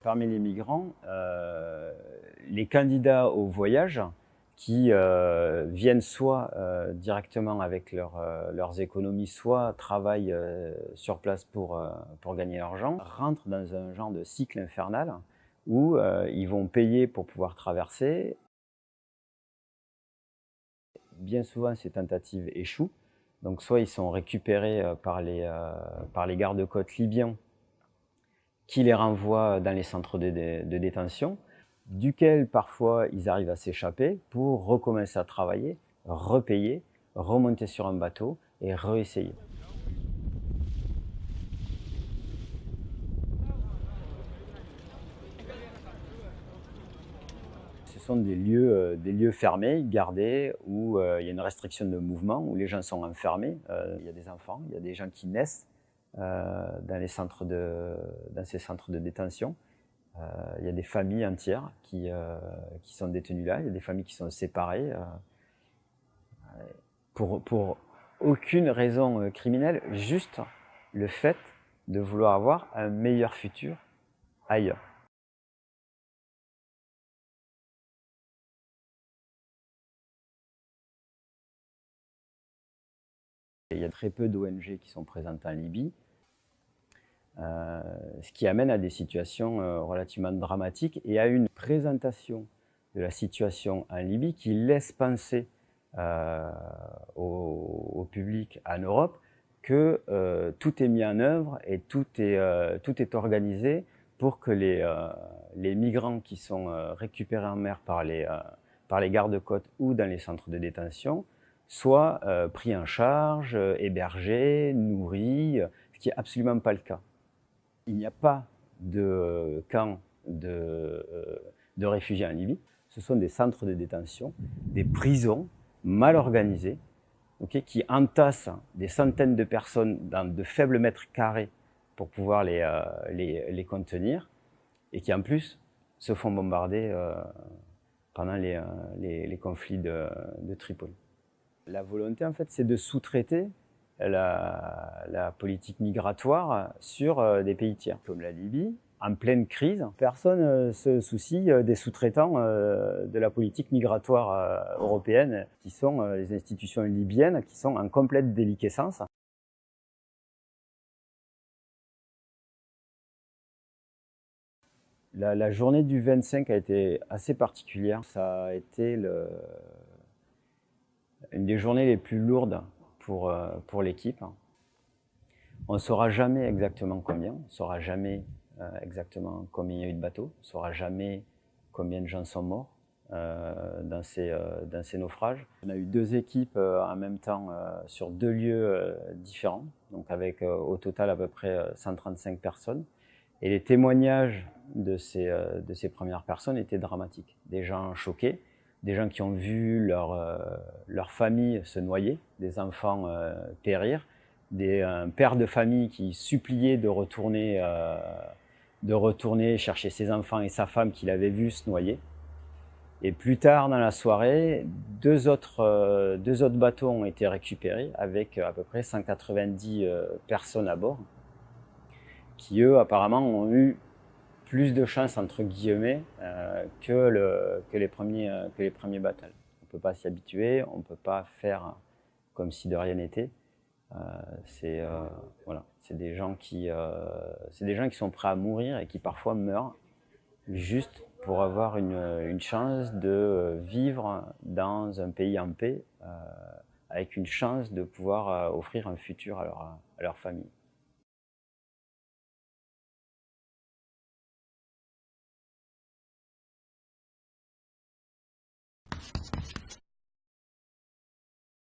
Parmi les migrants, les candidats au voyage qui viennent soit directement avec leurs économies, soit travaillent sur place pour gagner l'argent, rentrent dans un genre de cycle infernal où ils vont payer pour pouvoir traverser. Bien souvent, ces tentatives échouent. Donc soit ils sont récupérés par les gardes-côtes libyens qui les renvoient dans les centres de détention, duquel parfois ils arrivent à s'échapper pour recommencer à travailler, repayer, remonter sur un bateau et réessayer. Ce sont des lieux fermés, gardés, où il y a une restriction de mouvement, où les gens sont enfermés. Il y a des enfants, il y a des gens qui naissent dans ces centres de détention. Il y a des familles entières qui sont détenues là, il y a des familles qui sont séparées pour aucune raison criminelle, juste le fait de vouloir avoir un meilleur futur ailleurs. Il y a très peu d'ONG qui sont présentes en Libye, ce qui amène à des situations relativement dramatiques et à une présentation de la situation en Libye qui laisse penser au public en Europe que tout est mis en œuvre et tout est organisé pour que les migrants qui sont récupérés en mer par les gardes-côtes ou dans les centres de détention soient pris en charge, hébergés, nourris, ce qui n'est absolument pas le cas. Il n'y a pas de camp de réfugiés en Libye. Ce sont des centres de détention, des prisons mal organisées, qui entassent des centaines de personnes dans de faibles mètres carrés pour pouvoir les contenir, et qui en plus se font bombarder pendant les conflits de Tripoli. La volonté, en fait, c'est de sous-traiter la politique migratoire sur des pays tiers, comme la Libye. En pleine crise, personne ne se soucie des sous-traitants de la politique migratoire européenne, qui sont les institutions libyennes, qui sont en complète déliquescence. La journée du 25 a été assez particulière. Ça a été une des journées les plus lourdes pour l'équipe. On ne saura jamais exactement combien, on ne saura jamais exactement combien il y a eu de bateaux, on ne saura jamais combien de gens sont morts dans ces naufrages. On a eu 2 équipes en même temps sur 2 lieux différents, donc avec au total à peu près 135 personnes. Et les témoignages de ces premières personnes étaient dramatiques. Des gens choqués, des gens qui ont vu leur famille se noyer, des enfants périr, un père de famille qui suppliait de retourner chercher ses enfants et sa femme qu'il avait vu se noyer. Et plus tard dans la soirée, 2 autres bateaux ont été récupérés avec à peu près 190 personnes à bord, qui eux apparemment ont eu plus de chance entre guillemets que les premiers bateaux. On ne peut pas s'y habituer, on ne peut pas faire comme si de rien n'était. Voilà, c'est des gens qui sont prêts à mourir et qui parfois meurent juste pour avoir une chance de vivre dans un pays en paix, avec une chance de pouvoir offrir un futur à leur famille.